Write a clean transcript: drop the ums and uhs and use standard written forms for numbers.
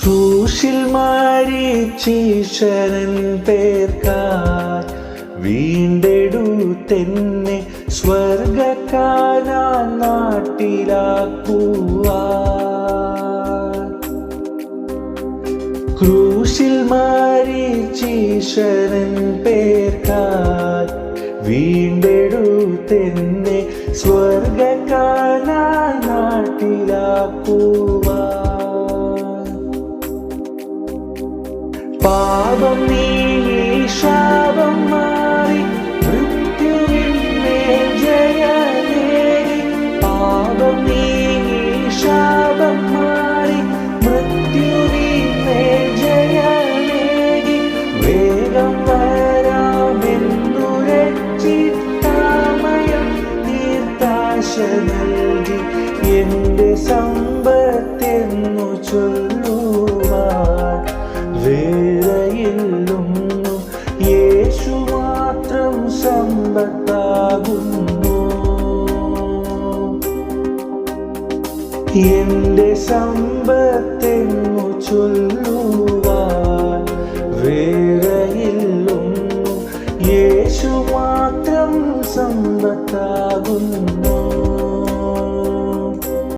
ക്രൂശിൽ മരിച്ചീശ്വരൻ പേർക്കായി വീണ്ടെടുത്തെന്നെ സ്വർഗ്ഗക്കാനാൻ നാട്ടിലാക്കുവാൻ. ക്രൂശിൽ മരിച്ചീശ്വരൻ പേർക്കായി വീണ്ടെടുത്തെന്നെ സ്വർഗ്ഗക്കാനാൻ നാട്ടിലാക്കുവാൻ. പാപം നീങ്ങി ശാപം മാറി മൃത്യുവിന്മേൽ ജയമേകി. പാപം നീങ്ങി ശാപം മാറി മൃത്യുവിന്മേൽ ജയമേകി. വേഗം വരാമെന്നു രക്ഷിതാമയം തീർത്താശ നൽകി. എന്റെ സമ്പത്തെന്നു ചൊല്ലുവാൻ വേറെയില്ലൊന്നും, യേശു മാത്രം സമ്പത്താകുന്നു. എന്റെ സമ്പത്തെന്നു ചൊല്ലുവാൻ വേറെയില്ലൊന്നും, യേശു മാത്രം സമ്പത്താകുന്നു.